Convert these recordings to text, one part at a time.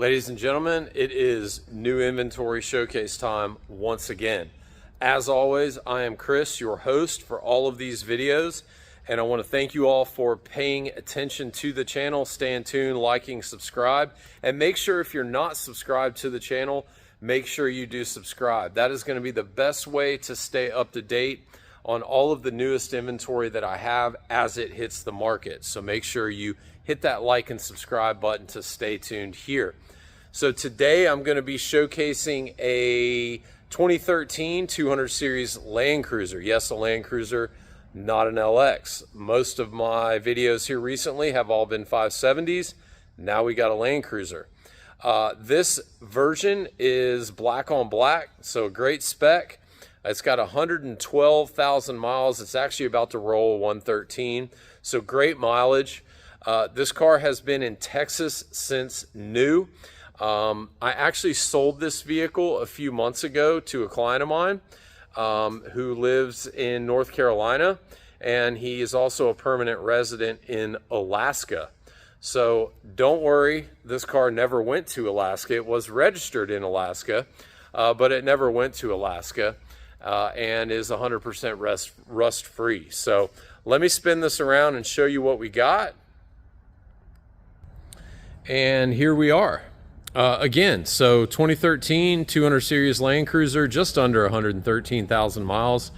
Ladies and gentlemen, it is new inventory showcase time once again. As always, I am Chris, your host for all of these videos, and I want to thank you all for paying attention to the channel, staying tuned, liking, subscribe, and make sure if you're not subscribed to the channel, make sure you do subscribe. That is going to be the best way to stay up to date on all of the newest inventory that I have as it hits the market. So make sure you hit that like and subscribe button to stay tuned here. So today I'm going to be showcasing a 2013 200 series Land Cruiser. Yes, a Land Cruiser, not an LX. Most of my videos here recently have all been 570s. Now we got a Land Cruiser. This version is black on black, so a great spec. It's got 112,000 miles. It's actually about to roll 113, so great mileage. This car has been in Texas since new. I actually sold this vehicle a few months ago to a client of mine who lives in North Carolina, and he is also a permanent resident in Alaska. So don't worry, this car never went to Alaska. It was registered in Alaska, but it never went to Alaska, and is 100% rust free. So let me spin this around and show you what we got. And here we are. Again, so 2013 200 series Land Cruiser, just under 113,000 miles.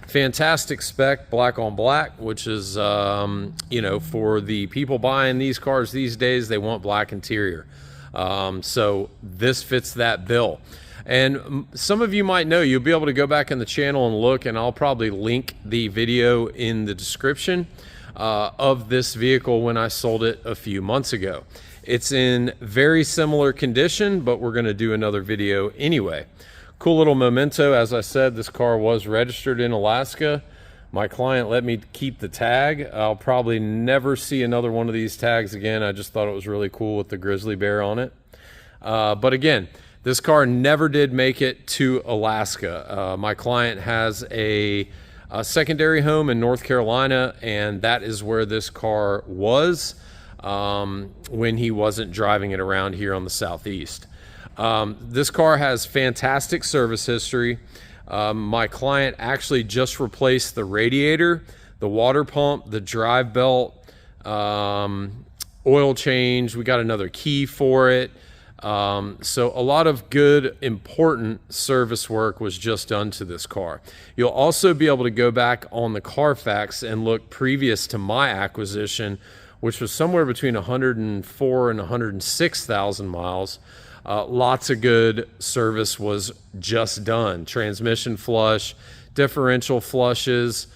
Fantastic spec, black on black, which is, you know, for the people buying these cars these days, they want black interior. So this fits that bill. And some of you might know, you'll be able to go back in the channel and look, and I'll probably link the video in the description of this vehicle when I sold it a few months ago. It's in very similar condition, but we're going to do another video anyway. Cool little memento. As I said, this car was registered in Alaska. My client let me keep the tag. I'll probably never see another one of these tags again. I just thought it was really cool with the grizzly bear on it. But again, this car never did make it to Alaska. My client has a secondary home in North Carolina, and that is where this car was when he wasn't driving it around here on the Southeast. This car has fantastic service history. My client actually just replaced the radiator, the water pump, the drive belt, oil change. We got another key for it. So a lot of good, important service work was just done to this car. You'll also be able to go back on the Carfax and look previous to my acquisition, which was somewhere between 104 and 106,000 miles. Lots of good service was just done. Transmission flush, differential flushes,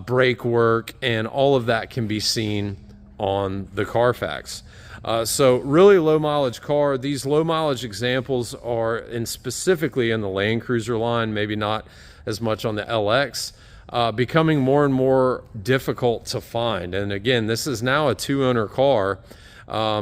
brake work, and all of that can be seen on the Carfax. So really low mileage car. These low mileage examples are, and specifically in the Land Cruiser line, maybe not as much on the LX, becoming more and more difficult to find. And again, this is now a 2-owner car.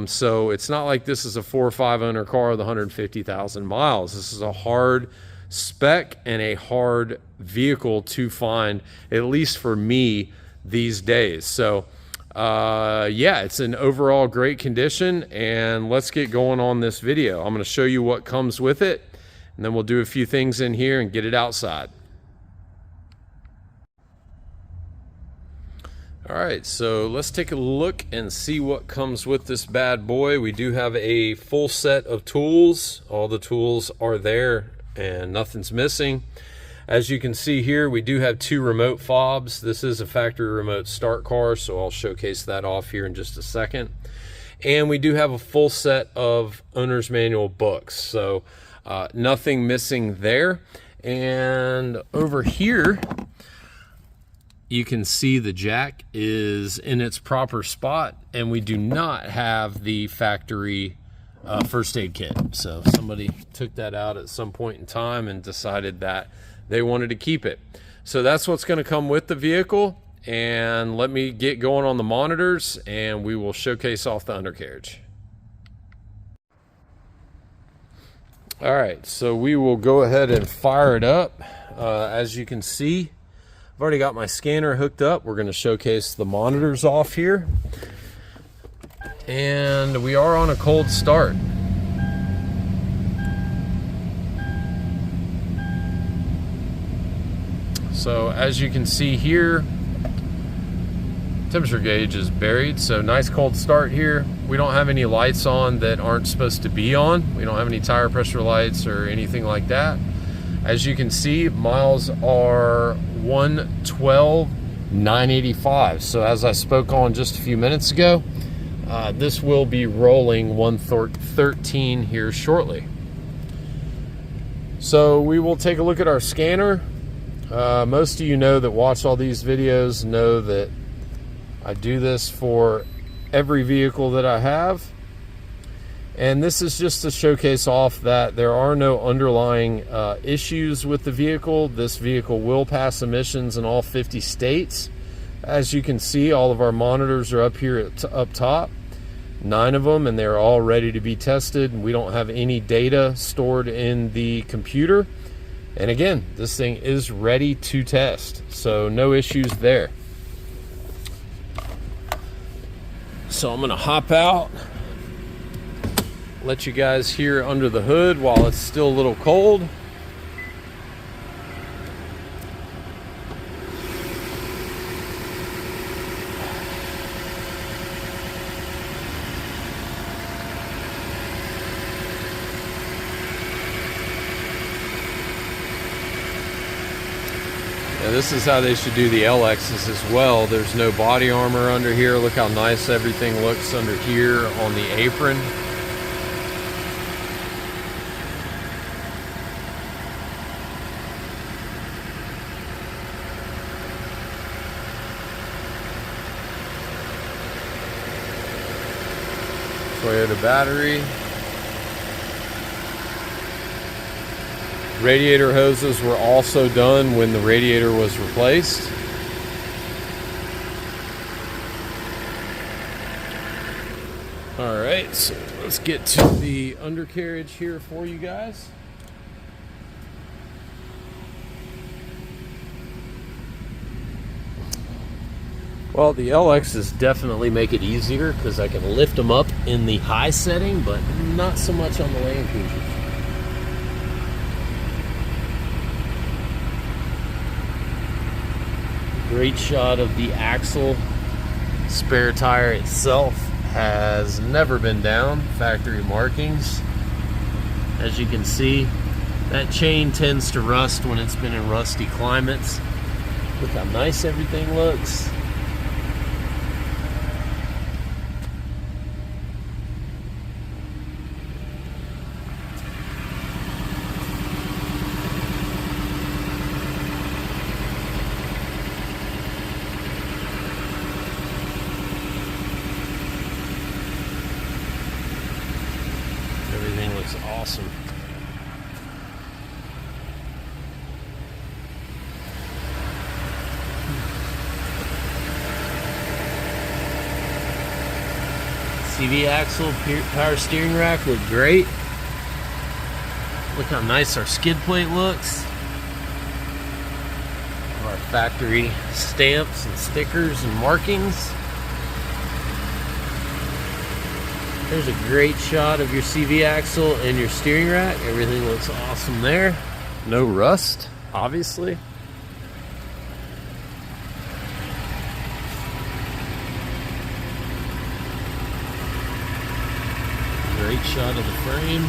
So it's not like this is a 4 or 5 owner car with 150,000 miles. This is a hard spec and a hard vehicle to find, at least for me these days. So yeah, it's in overall great condition, and let's get going on this video. I'm going to show you what comes with it, and then we'll do a few things in here and get it outside. All right, so let's take a look and see what comes with this bad boy. We do have a full set of tools. All the tools are there and nothing's missing. As you can see here, we do have 2 remote fobs. This is a factory remote start car, so I'll showcase that off here in just a second. And we do have a full set of owner's manual books, so nothing missing there. And over here, you can see the jack is in its proper spot, and we do not have the factory first aid kit. So somebody took that out at some point in time and decided that they wanted to keep it. So that's what's going to come with the vehicle. And let me get going on the monitors, and we will showcase off the undercarriage. All right, so we will go ahead and fire it up. As you can see, I've already got my scanner hooked up. We're going to showcase the monitors off here. And we are on a cold start. So as you can see here, temperature gauge is buried, so nice cold start here. We don't have any lights on that aren't supposed to be on. We don't have any tire pressure lights or anything like that. As you can see, miles are 112,985. So as I spoke on just a few minutes ago, this will be rolling 113 here shortly. So we will take a look at our scanner. Most of you know that watch all these videos know that I do this for every vehicle that I have. And this is just to showcase off that there are no underlying issues with the vehicle. This vehicle will pass emissions in all 50 states. As you can see, all of our monitors are up here up top. 9 of them, and they're all ready to be tested. We don't have any data stored in the computer. And again, this thing is ready to test, so no issues there. So I'm gonna hop out, let you guys hear under the hood while it's still a little cold. Now this is how they should do the LXs as well. There's no body armor under here. Look how nice everything looks under here on the apron. Toyota battery. Radiator hoses were also done when the radiator was replaced. All right, so let's get to the undercarriage here for you guys. Well, the LXs definitely make it easier because I can lift them up in the high setting, but not so much on the Land Cruisers. Great shot of the axle. Spare tire itself has never been down. Factory markings. As you can see, that chain tends to rust when it's been in rusty climates. Look how nice everything looks. Everything looks awesome. CV axle, power steering rack look great. Look how nice our skid plate looks. Our factory stamps and stickers and markings. There's a great shot of your CV axle and your steering rack. Everything looks awesome there. No rust, obviously. Great shot of the frame.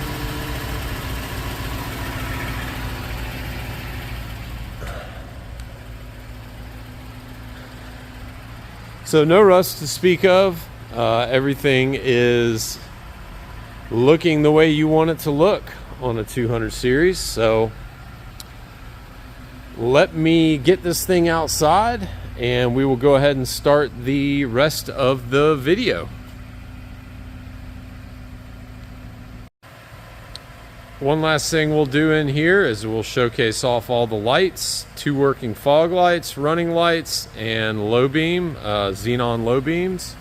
So no rust to speak of. Everything is looking the way you want it to look on a 200 series. So let me get this thing outside and we will go ahead and start the rest of the video. One last thing we'll do in here is we'll showcase off all the lights, 2 working fog lights, running lights, and low beam, xenon low beams.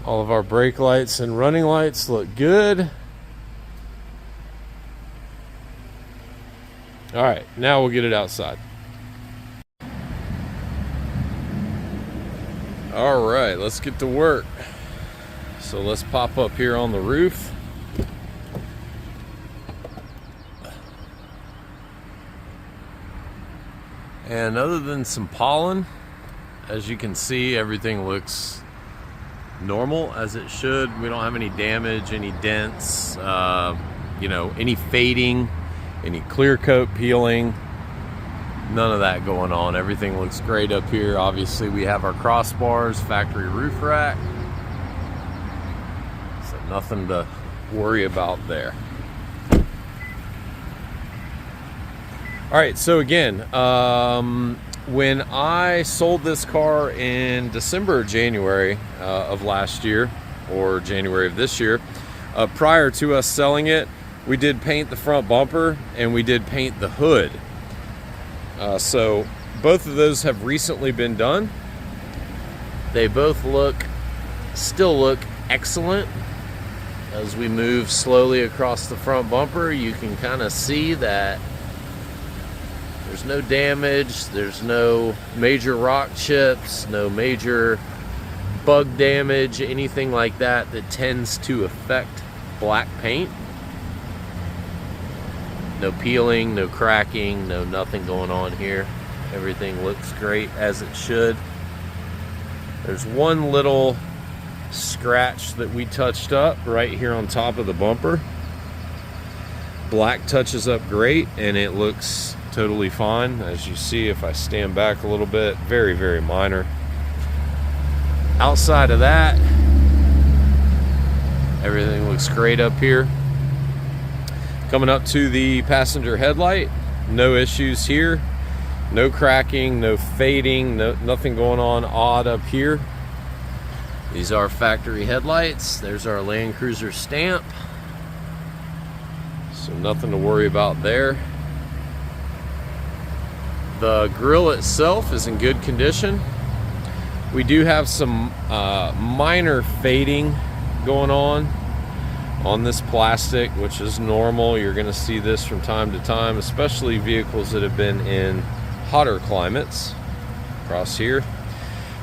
All of our brake lights and running lights look good. All right, now we'll get it outside. All right, let's get to work. So let's pop up here on the roof. And other than some pollen, as you can see, everything looks normal as it should. We don't have any damage, any dents, you know, any fading, any clear coat peeling, none of that going on. Everything looks great up here. Obviously we have our crossbars, factory roof rack, so nothing to worry about there. All right, so again, when I sold this car in December or January of last year, or January of this year, prior to us selling it, we did paint the front bumper and we did paint the hood. So both of those have recently been done. They both still look excellent. As we move slowly across the front bumper, you can kind of see that there's no damage, there's no major rock chips, no major bug damage, anything like that that tends to affect black paint. No peeling, no cracking, nothing going on here. Everything looks great as it should. There's one little scratch that we touched up right here on top of the bumper. Black touches up great and it looks totally fine. As you see, if I stand back a little bit, very, very minor. Outside of that, everything looks great up here. Coming up to the passenger headlight, no issues here. No cracking, no fading, nothing going on odd up here. These are factory headlights. There's our Land Cruiser stamp. So nothing to worry about there. The grille itself is in good condition. We do have some minor fading going on this plastic, which is normal. You're going to see this from time to time, especially vehicles that have been in hotter climates. Across here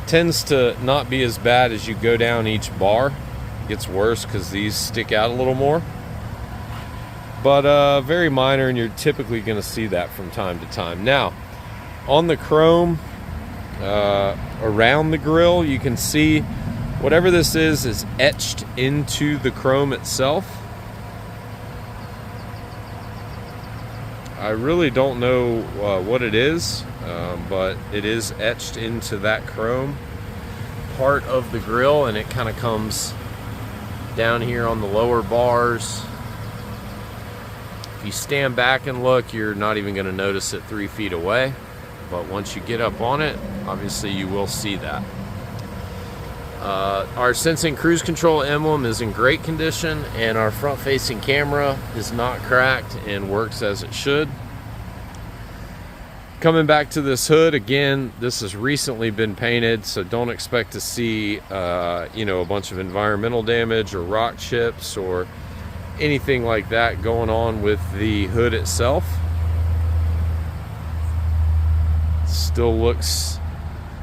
tends to not be as bad as you go down each bar. It gets worse because these stick out a little more, but very minor, and you're typically going to see that from time to time. Now on the chrome around the grille, you can see whatever this is etched into the chrome itself. I really don't know what it is, but it is etched into that chrome part of the grille, and it kind of comes down here on the lower bars. If you stand back and look, you're not even going to notice it 3 feet away. But once you get up on it, obviously you will see that. Our sensing cruise control emblem is in great condition, and our front facing camera is not cracked and works as it should. Coming back to this hood, again, this has recently been painted, so don't expect to see you know, a bunch of environmental damage or rock chips or anything like that going on with the hood itself. Still looks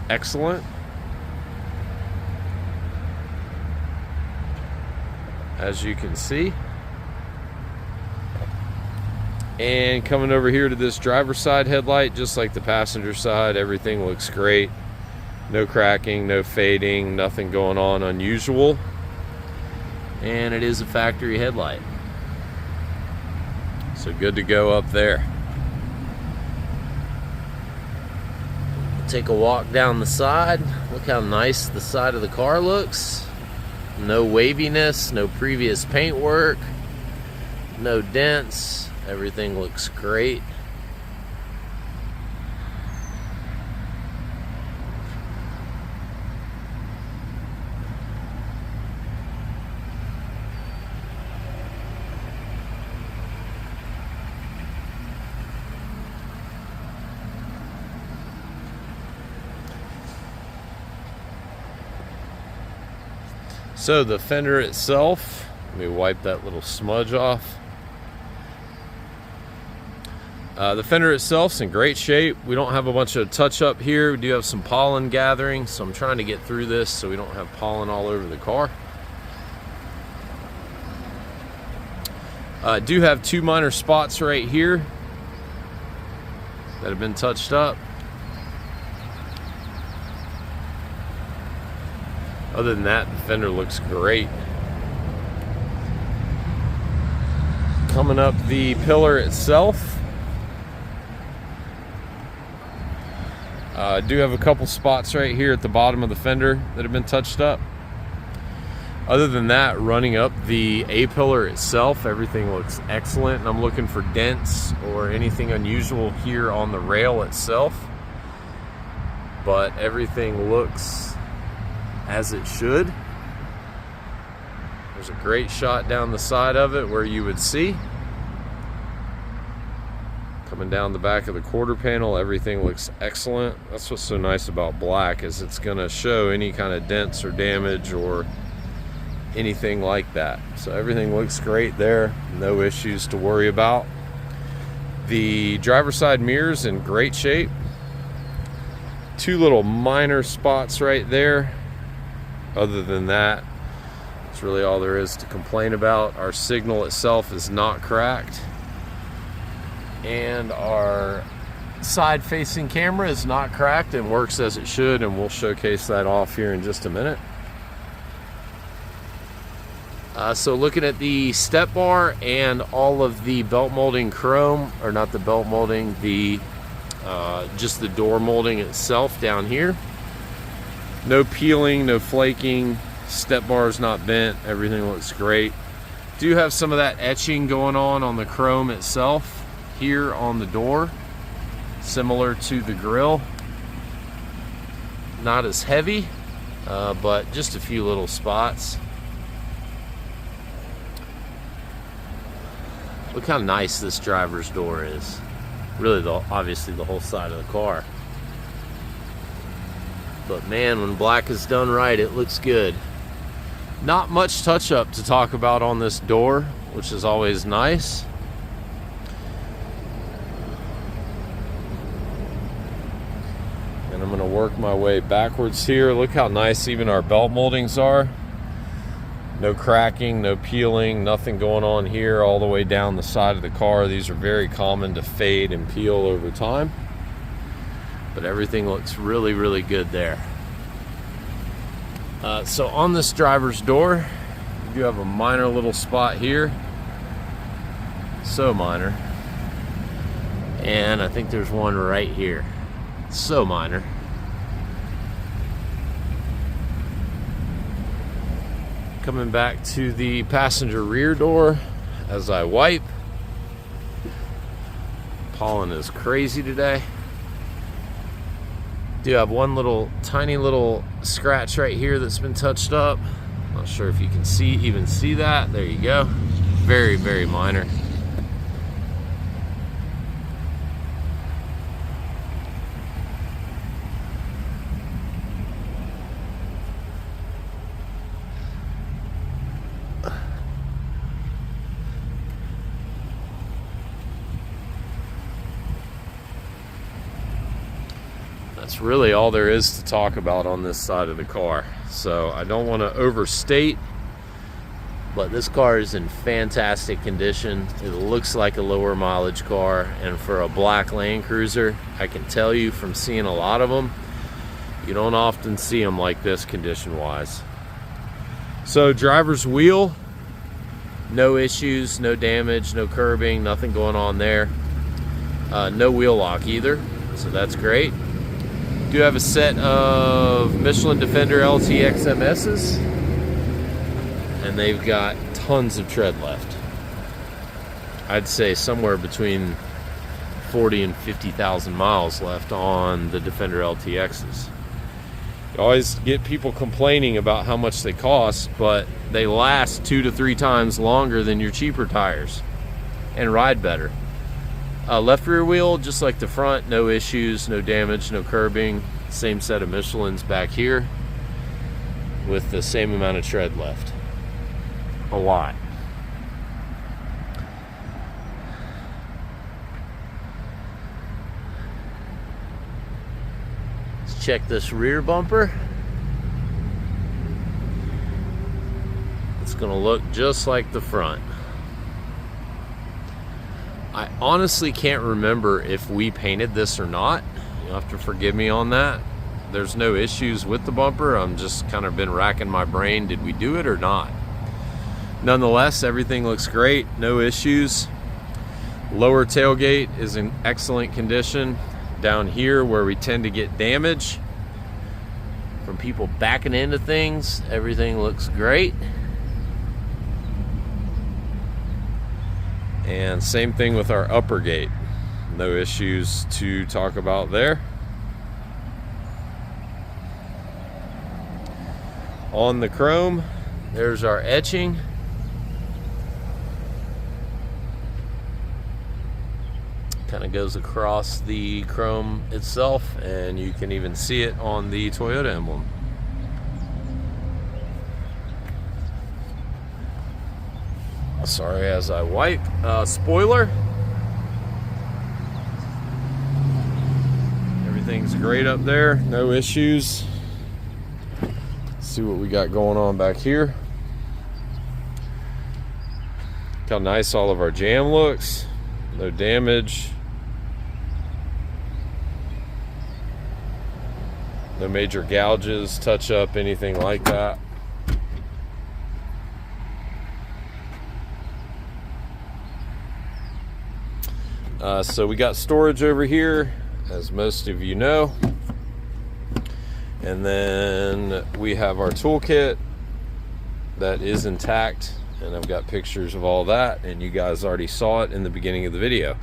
excellent. As you can see. And coming over here to this driver's side headlight, just like the passenger side, everything looks great. No cracking, no fading, nothing going on unusual. And it is a factory headlight. So good to go up there. Take a walk down the side. Look how nice the side of the car looks. No waviness, no previous paint work, no dents. Everything looks great. So the fender itself, let me wipe that little smudge off. The fender itself's in great shape. We don't have a bunch of touch up here. We do have some pollen gathering, so I'm trying to get through this so we don't have pollen all over the car. Do have two minor spots right here that have been touched up. Other than that, the fender looks great. Coming up the pillar itself, I do have a couple spots right here at the bottom of the fender that have been touched up. Other than that, running up the A-pillar itself, everything looks excellent, and I'm looking for dents or anything unusual here on the rail itself. But everything looks as it should. There's a great shot down the side of it where you would see. Coming down the back of the quarter panel, everything looks excellent. That's what's so nice about black, is it's gonna show any kind of dents or damage or anything like that. So everything looks great there, no issues to worry about. The driver's side mirrors in great shape. Two little minor spots right there. Other than that, that's really all there is to complain about. Our signal itself is not cracked, and our side facing camera is not cracked and works as it should, and we'll showcase that off here in just a minute. So looking at the step bar and all of the belt molding chrome, or not the belt molding, the just the door molding itself down here. No peeling, no flaking, step bar is not bent, everything looks great. Do have some of that etching going on the chrome itself here on the door, similar to the grill. Not as heavy, but just a few little spots. Look how nice this driver's door is. Really, obviously the whole side of the car. But man, when black is done right, it looks good. Not much touch up to talk about on this door, which is always nice. And I'm gonna work my way backwards here. Look how nice even our belt moldings are. No cracking, no peeling, nothing going on here all the way down the side of the car. These are very common to fade and peel over time. But everything looks really, really good there. So on this driver's door, you do have a minor little spot here. So minor. And I think there's one right here. So minor. Coming back to the passenger rear door as I wipe. Pollen is crazy today. Do have one little tiny little scratch right here that's been touched up. Not sure if you can even see that. There you go. Very, very minor. That's really all there is to talk about on this side of the car. So I don't want to overstate, but this car is in fantastic condition. It looks like a lower mileage car, and for a black Land Cruiser, I can tell you from seeing a lot of them, you don't often see them like this condition wise. So driver's wheel, no issues, no damage, no curbing, nothing going on there. No wheel lock either, so that's great. Do have a set of Michelin Defender LT XMS's, and they've got tons of tread left. I'd say somewhere between 40 and 50,000 miles left on the Defender LTXs. You always get people complaining about how much they cost, but they last 2 to 3 times longer than your cheaper tires and ride better. Left rear wheel, just like the front, no issues, no damage, no curbing. Same set of Michelins back here with the same amount of tread left. A lot. Let's check this rear bumper. It's gonna look just like the front. I honestly can't remember if we painted this or not. You'll have to forgive me on that. there's no issues with the bumper. I'm just kind of been racking my brain, did we do it or not? Nonetheless, everything looks great, no issues. Lower tailgate is in excellent condition. Down here where we tend to get damage from people backing into things, everything looks great. And same thing with our upper gate. No issues to talk about there. On the chrome, there's our etching. Kind of goes across the chrome itself, and you can even see it on the Toyota emblem. Sorry, as I wipe. Spoiler. Everything's great up there, no issues. Let's see what we got going on back here. Look how nice all of our jam looks. No damage. No major gouges, touch up, anything like that. So we got storage over here, as most of you know. And then we have our toolkit that is intact, and I've got pictures of all that, and you guys already saw it in the beginning of the video.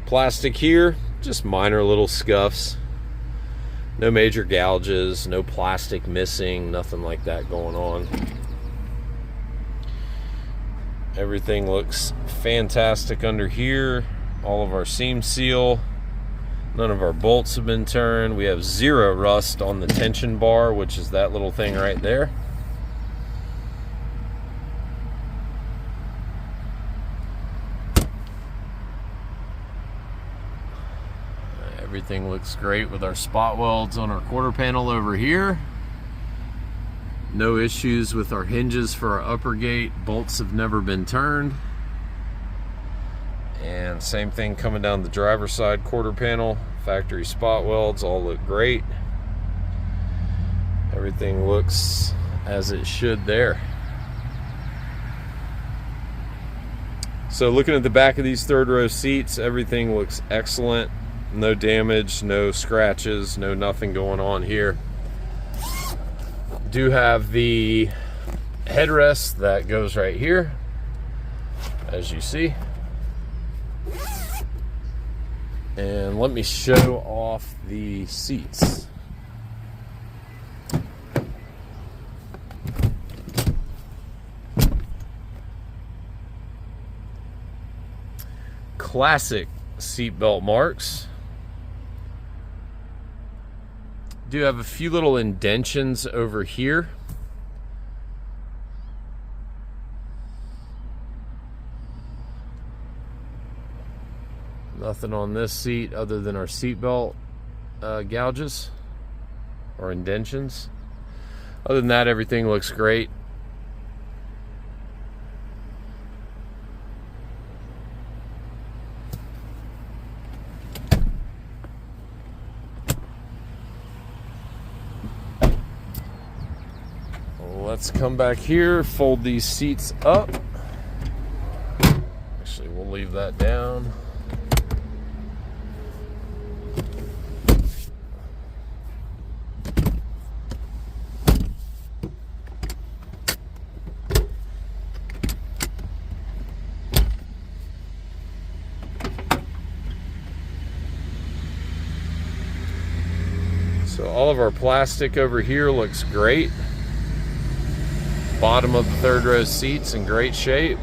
Plastic here, just minor little scuffs. No major gouges, no plastic missing, nothing like that going on. Everything looks fantastic under here. All of our seam seal. None of our bolts have been turned. We have zero rust on the tension bar, which is that little thing right there. Everything looks great with our spot welds on our quarter panel over here. No issues with our hinges for our upper gate. Bolts have never been turned. And same thing coming down the driver's side quarter panel. Factory spot welds all look great. Everything looks as it should there. So looking at the back of these third row seats, everything looks excellent. No damage, no scratches, no nothing going on here. Do have the headrest that goes right here, as you see. And let me show off the seats. Classic seatbelt marks. Do have a few little indentions over here. Nothing on this seat other than our seatbelt gouges or indentions. Other than that, everything looks great. Let's come back here, fold these seats up. Actually, we'll leave that down. So all of our plastic over here looks great. Bottom of the third row seats in great shape.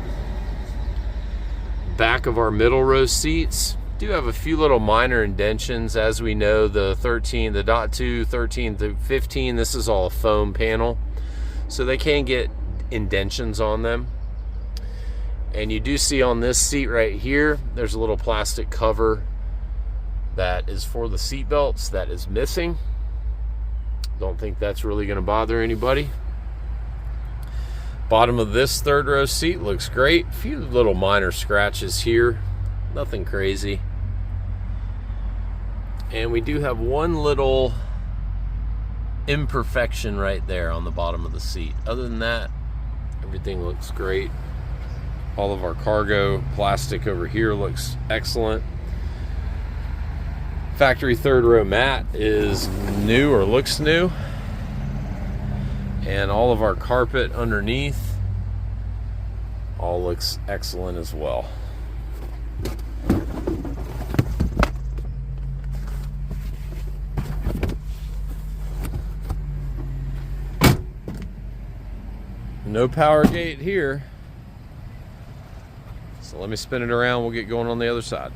Back of our middle row seats do have a few little minor indentions. As we know, the 13, the .2, 13 to 15, this is all a foam panel, so they can get indentions on them. And you do see on this seat right here, there's a little plastic cover that is for the seat belts that is missing. Don't think that's really going to bother anybody. Bottom of this third row seat looks great. A few little minor scratches here, nothing crazy. And we do have one little imperfection right there on the bottom of the seat. Other than that, everything looks great. All of our cargo plastic over here looks excellent. Factory third row mat is new, or looks new. And all of our carpet underneath all looks excellent as well. No power gate here. So let me spin it around, we'll get going on the other side.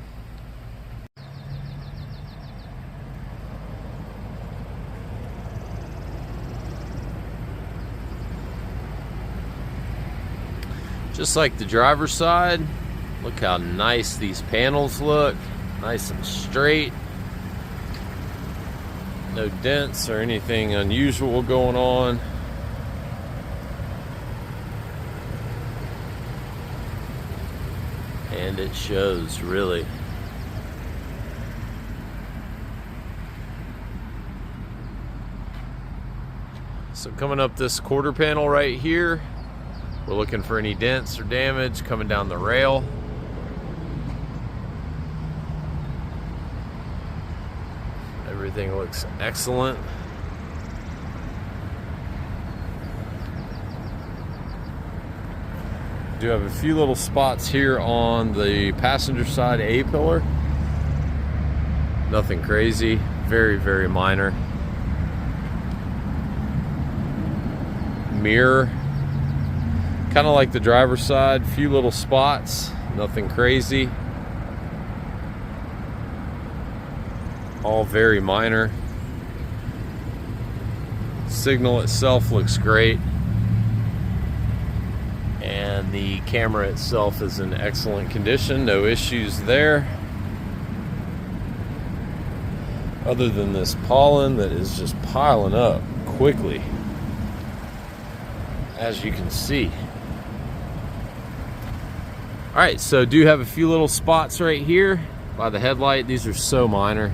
Just like the driver's side, look how nice these panels look. Nice and straight. No dents or anything unusual going on. And it shows, really. So coming up this quarter panel right here, we're looking for any dents or damage coming down the rail. Everything looks excellent. Do have a few little spots here on the passenger side A-pillar. Nothing crazy, very, very minor. Mirror, kind of like the driver's side, few little spots, nothing crazy. All very minor. Signal itself looks great. And the camera itself is in excellent condition, no issues there. Other than this pollen that is just piling up quickly, as you can see. Alright, so do have a few little spots right here by the headlight. These are so minor.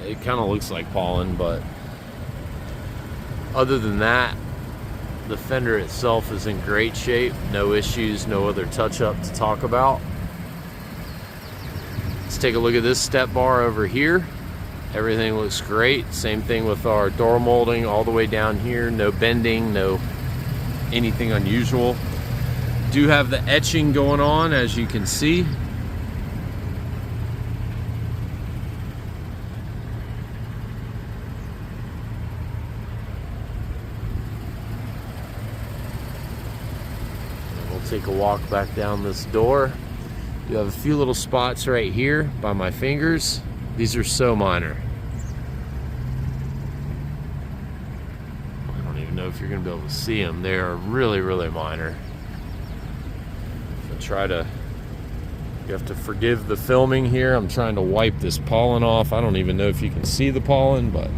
It kind of looks like pollen, but other than that, the fender itself is in great shape. No issues, no other touch-up to talk about. Let's take a look at this step bar over here. Everything looks great. Same thing with our door molding all the way down here. No bending, no anything unusual. Do have the etching going on, as you can see. Take a walk back down this door. You have a few little spots right here by my fingers. These are so minor. I don't even know if you're going to be able to see them. They are really, really minor. You have to forgive the filming here. I'm trying to wipe this pollen off. I don't even know if you can see the pollen, but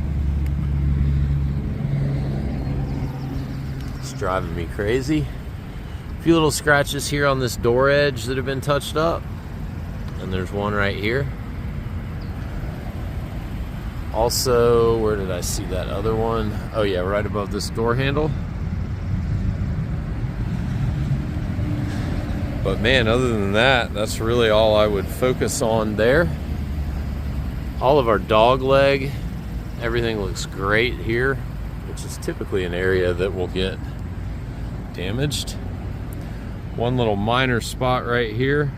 it's driving me crazy. A few little scratches here on this door edge that have been touched up, and there's one right here. Also, where did I see that other one? Oh yeah, right above this door handle. But man, other than that, that's really all I would focus on there. All of our dog leg, everything looks great here, which is typically an area that will get damaged. One little minor spot right here.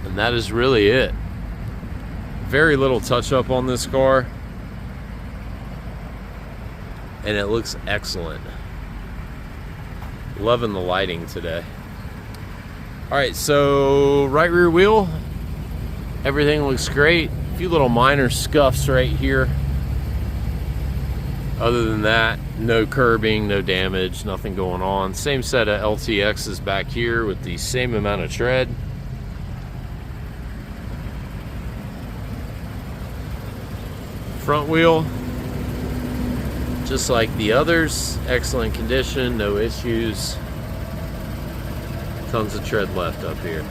And that is really it. Very little touch up on this car. And it looks excellent. Loving the lighting today. Alright, so right rear wheel. Everything looks great. A few little minor scuffs right here. Other than that, no curbing, no damage, nothing going on. Same set of LTXs back here with the same amount of tread. Front wheel. Just like the others, excellent condition, no issues. Tons of tread left up here.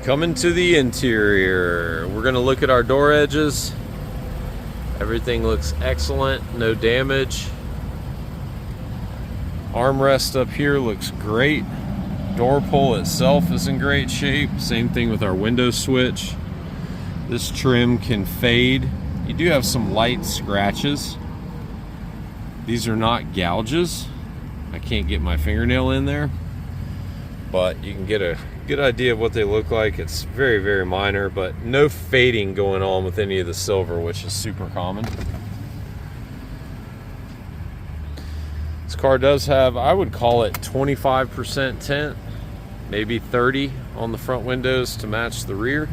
Coming to the interior, we're gonna look at our door edges. Everything looks excellent, no damage. Armrest up here looks great. Door pull itself is in great shape. Same thing with our window switch. This trim can fade. You do have some light scratches. These are not gouges. I can't get my fingernail in there, but you can get a good idea of what they look like. It's very, very minor, but no fading going on with any of the silver, which is super common. This car does have, I would call it 25% tint, maybe 30 on the front windows to match the rear.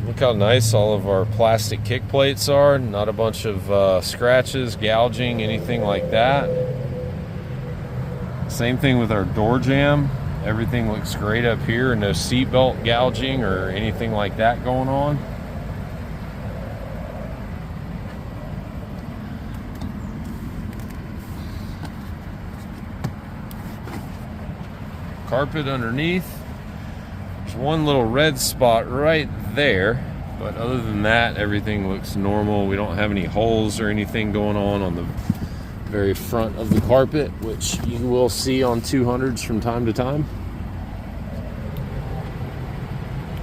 Look how nice all of our plastic kick plates are. Not a bunch of scratches, gouging, anything like that. Same thing with our door jamb. Everything looks great up here. No seatbelt gouging or anything like that going on. Carpet underneath. There's one little red spot right there, but other than that, everything looks normal. We don't have any holes or anything going on the very front of the carpet, which you will see on 200s from time to time.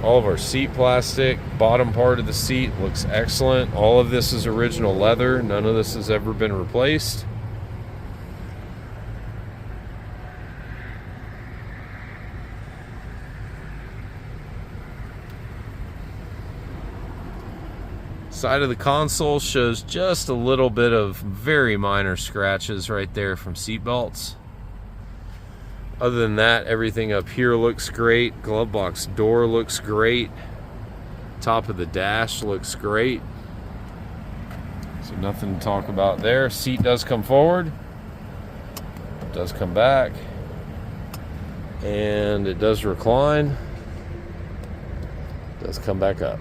All of our seat plastic, bottom part of the seat looks excellent. All of this is original leather. None of this has ever been replaced. Side of the console shows just a little bit of very minor scratches right there from seat belts. Other than that, everything up here looks great. Glove box door looks great. Top of the dash looks great. So nothing to talk about there. Seat does come forward, does come back, and it does recline, does come back up.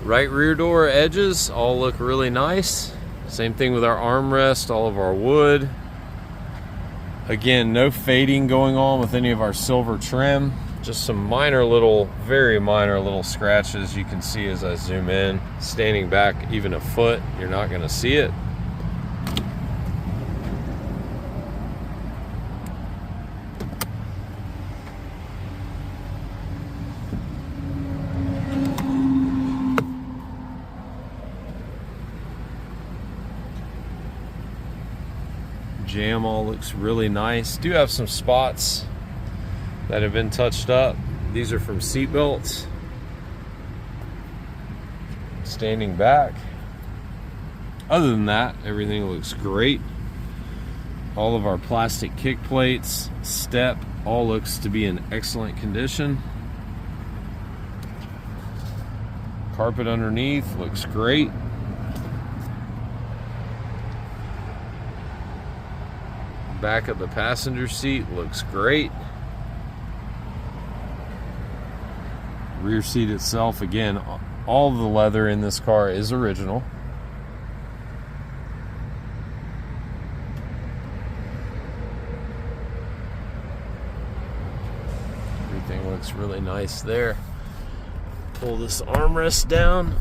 Right rear door edges all look really nice. Same thing with our armrest, all of our wood. Again, no fading going on with any of our silver trim. Just some minor little, very minor little scratches you can see as I zoom in. Standing back even a foot, you're not gonna see it. Jam all looks really nice. Do have some spots that have been touched up. These are from seat belts. Standing back. Other than that, everything looks great. All of our plastic kick plates, step, all looks to be in excellent condition. Carpet underneath looks great. Back of the passenger seat looks great. Rear seat itself, again, all the leather in this car is original. Everything looks really nice there. Pull this armrest down.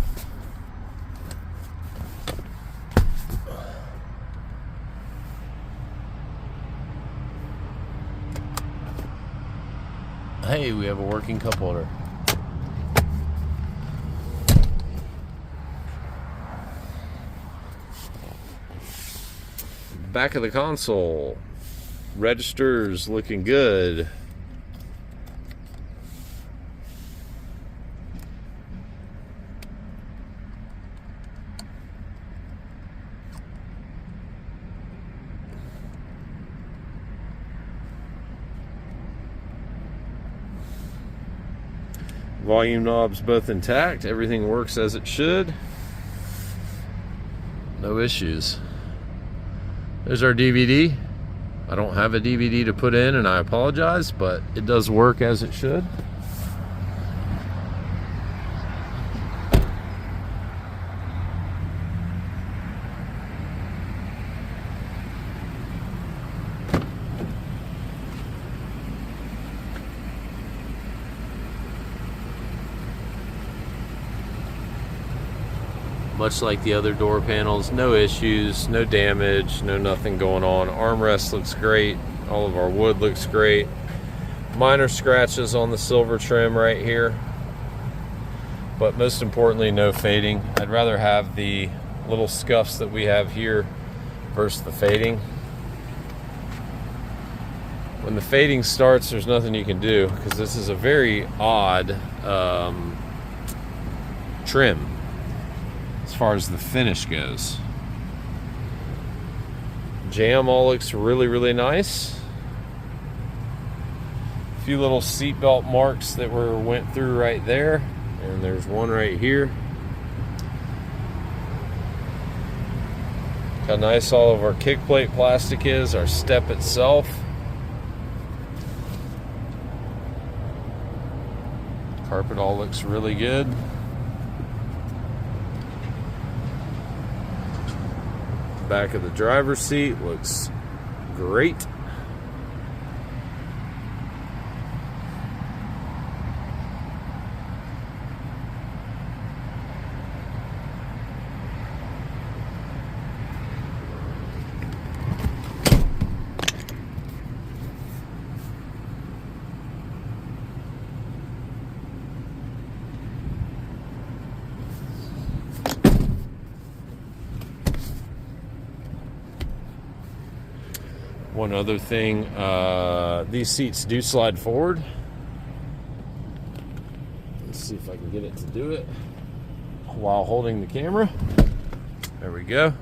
Hey, we have a working cup holder. Back of the console. Registers looking good. Volume knobs both intact. Everything works as it should. No issues. There's our DVD. I don't have a DVD to put in, and I apologize, but it does work as it should. Much like the other door panels, no issues, no damage, no nothing going on. Armrest looks great. All of our wood looks great. Minor scratches on the silver trim right here, but most importantly, no fading. I'd rather have the little scuffs that we have here versus the fading. When the fading starts, there's nothing you can do because this is a very odd trim as far as the finish goes. Jam all looks really nice. A few little seatbelt marks that went through right there, and there's one right here. How nice all of our kick plate plastic is, our step itself. Carpet all looks really good. Back of the driver's seat looks great. One other thing, these seats do slide forward. Let's see if I can get it to do it while holding the camera. There we go.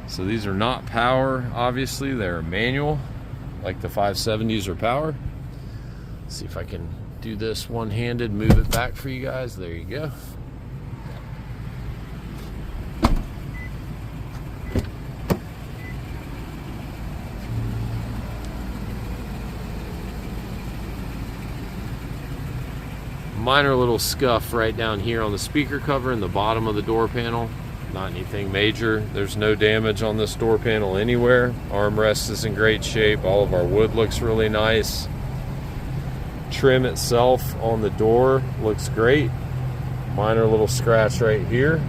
So these are not power, obviously. They're manual, like the 570s are power. Let's see if I can do this one-handed, move it back for you guys. There you go. Minor little scuff right down here on the speaker cover in the bottom of the door panel. Not anything major. There's no damage on this door panel anywhere. Armrest is in great shape. All of our wood looks really nice. Trim itself on the door looks great. Minor little scratch right here.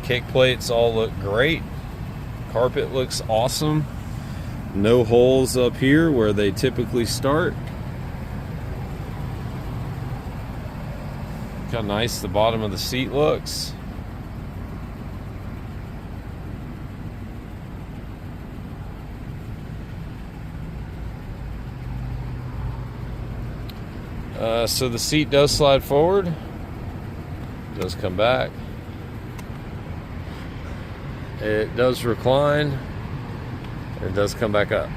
Kick plates all look great. Carpet looks awesome. No holes up here where they typically start. Look how nice the bottom of the seat looks. So the seat does slide forward. It does come back. It does recline. It does come back up.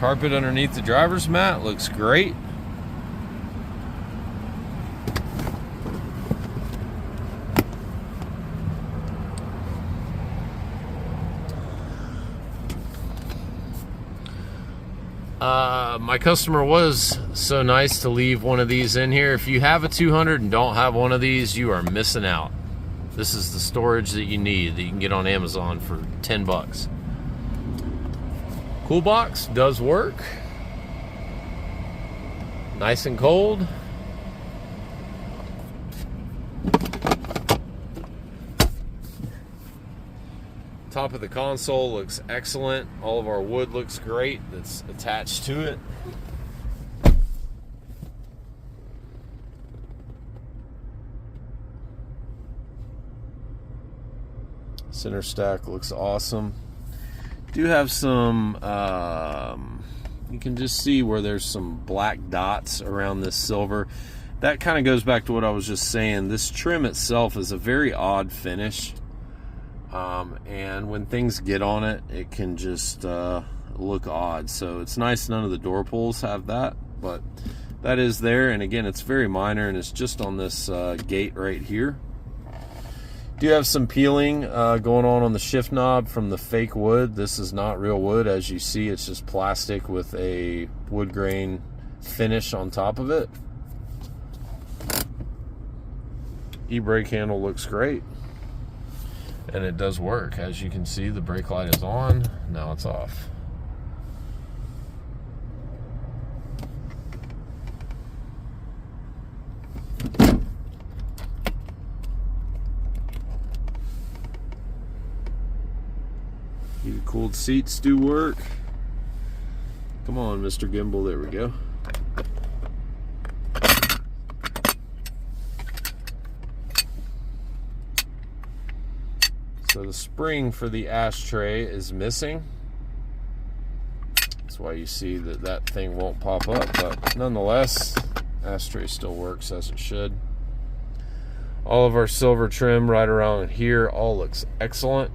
Carpet underneath the driver's mat looks great. My customer was so nice to leave one of these in here. If you have a 200 and don't have one of these, you are missing out. This is the storage that you need that you can get on Amazon for 10 bucks. Cool box does work. Nice and cold. Top of the console looks excellent. All of our wood looks great that's attached to it. Center stack looks awesome. Do have some, you can just see where there's some black dots around this silver. That kind of goes back to what I was just saying. This trim itself is a very odd finish. And when things get on it, it can just look odd. So it's nice none of the door pulls have that, but that is there. And again, it's very minor, and it's just on this gate right here. Do have some peeling going on the shift knob from the fake wood. This is not real wood, as you see. It's just plastic with a wood grain finish on top of it. E-brake handle looks great, and it does work. As you can see, the brake light is on. Now it's off. Heated cooled seats do work. Come on, Mr. Gimbal, there we go. So the spring for the ashtray is missing. That's why you see that that thing won't pop up, but nonetheless, ashtray still works as it should. All of our silver trim right around here all looks excellent.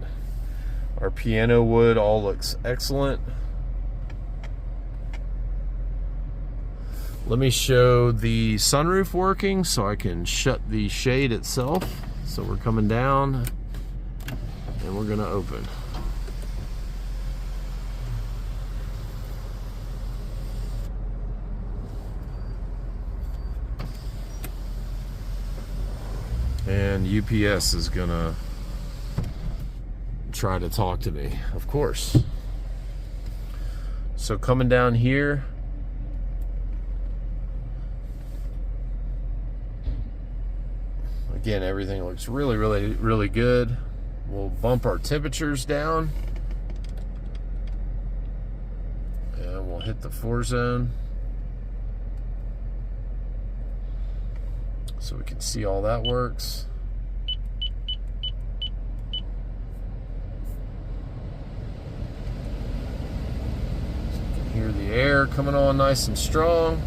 Our piano wood all looks excellent. Let me show the sunroof working so I can shut the shade itself. So we're coming down and we're gonna open. And UPS is gonna try to talk to me, of course. So coming down here, again, everything looks really good. We'll bump our temperatures down and we'll hit the 4 zone so we can see all that works. Hear the air coming on nice and strong.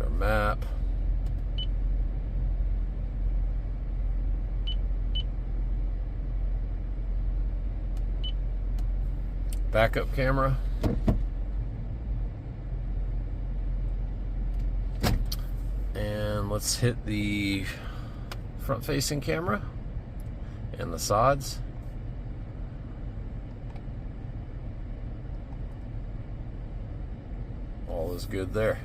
Our map. Backup camera. And let's hit the front facing camera and the sides. All is good there.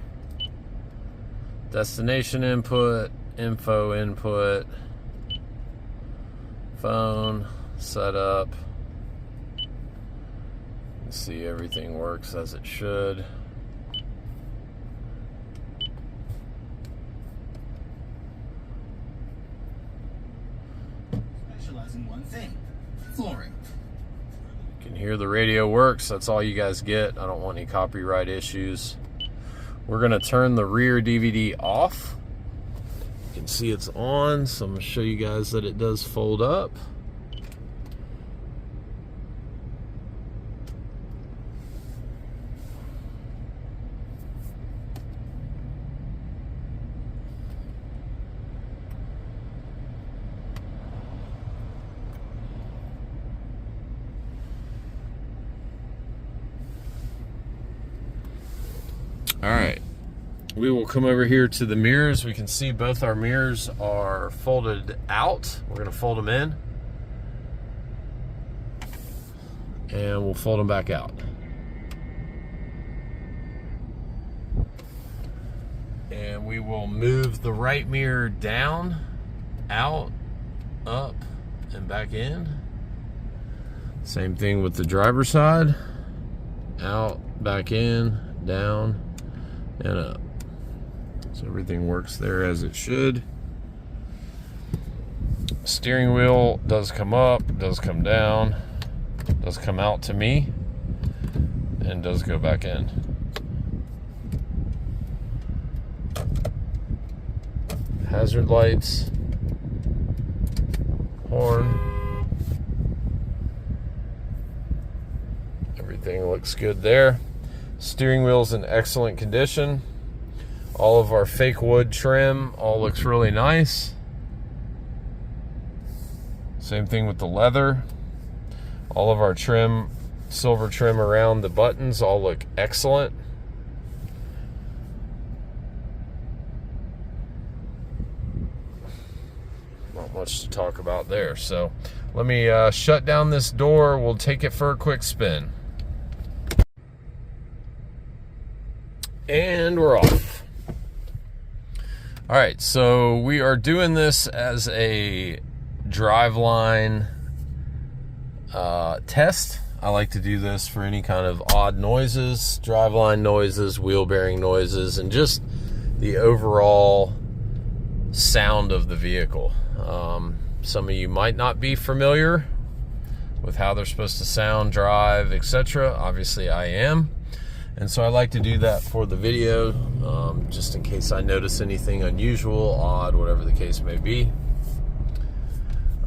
Destination input, info input, phone, setup. You see everything works as it should. Specialize in one thing, flooring. You can hear the radio works. That's all you guys get. I don't want any copyright issues. We're gonna turn the rear DVD off. You can see it's on, so I'm gonna show you guys that it does fold up. All right, we will come over here to the mirrors. We can see both our mirrors are folded out. We're gonna fold them in and we'll fold them back out. And we will move the right mirror down, out, up, and back in. Same thing with the driver's side. Out, back in, down, and up. So everything works there as it should. Steering wheel does come up, does come down, does come out to me, and does go back in. Hazard lights, horn. Everything looks good there. Steering wheel's in excellent condition. All of our fake wood trim all looks really nice. Same thing with the leather. All of our trim, silver trim around the buttons all look excellent. Not much to talk about there. So let me shut down this door. We'll take it for a quick spin. And we're off. All right, so we are doing this as a driveline test. I like to do this for any kind of odd noises, driveline noises, wheel bearing noises, and just the overall sound of the vehicle. Some of you might not be familiar with how they're supposed to sound, drive, etc. Obviously I am. And so I like to do that for the video, just in case I notice anything unusual, odd, whatever the case may be.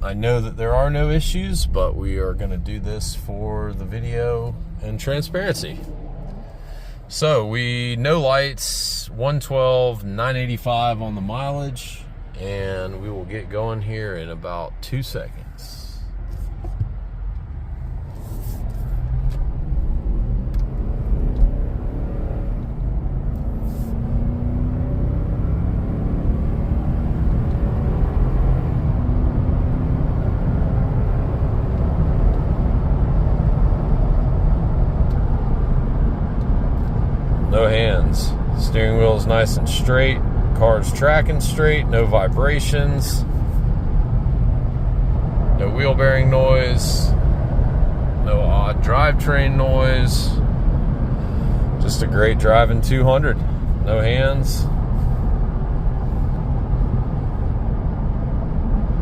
I know that there are no issues, but we are going to do this for the video and transparency. So no lights, 112, 985 on the mileage, and we will get going here in about 2 seconds. No hands. Steering wheel is nice and straight. Car's tracking straight. No vibrations. No wheel bearing noise. No odd drivetrain noise. Just a great driving 200. No hands.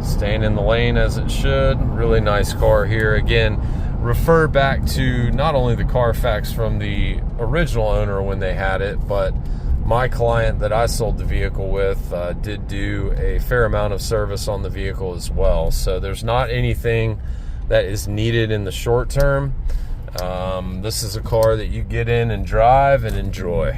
Staying in the lane as it should. Really nice car here. Again, refer back to not only the Carfax from the original owner when they had it, but my client that I sold the vehicle with did do a fair amount of service on the vehicle as well. So there's not anything that is needed in the short term. This is a car that you get in and drive and enjoy.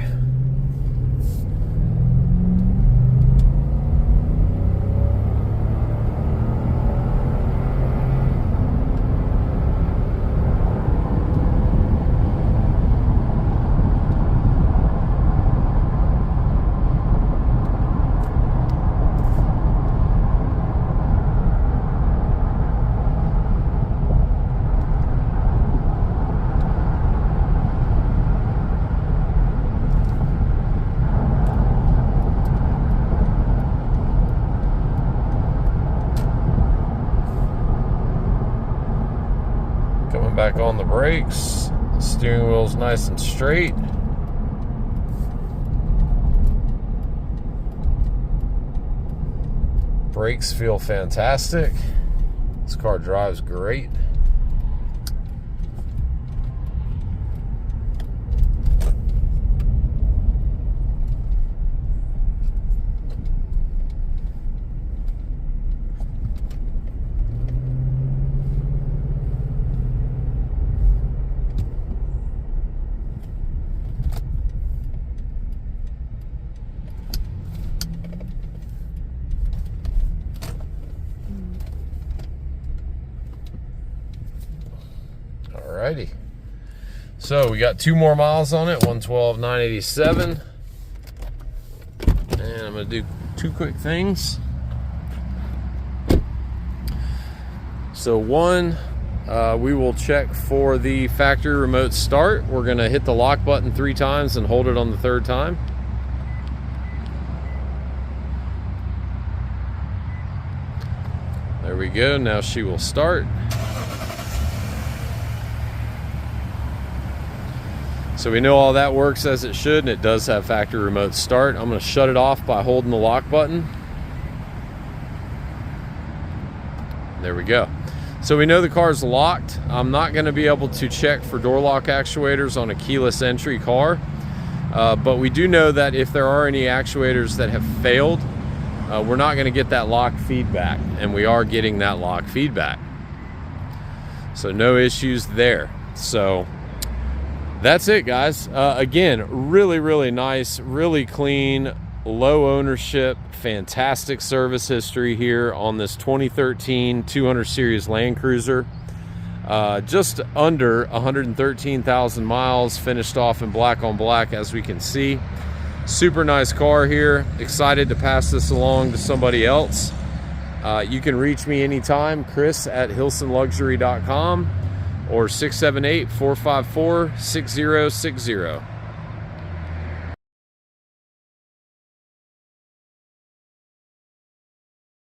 Coming back on the brakes. The steering wheel's nice and straight. Brakes feel fantastic. This car drives great. Alrighty, so we got 2 more miles on it, 112, 987, and I'm going to do 2 quick things. So one, we will check for the factory remote start. We're going to hit the lock button 3 times and hold it on the 3rd time. There we go. Now she will start. So we know all that works as it should, and it does have factory remote start. I'm going to shut it off by holding the lock button. There we go. So we know the car is locked. I'm not going to be able to check for door lock actuators on a keyless entry car, but we do know that if there are any actuators that have failed, we're not going to get that lock feedback, and we are getting that lock feedback. So no issues there. So that's it, guys. Again, really nice, really clean, low ownership, fantastic service history here on this 2013 200 series Land Cruiser. Just under 113,000 miles, finished off in black on black, as we can see. Super nice car here. Excited to pass this along to somebody else. You can reach me anytime, Chris@HilsonLuxury.com or 678-454-6060.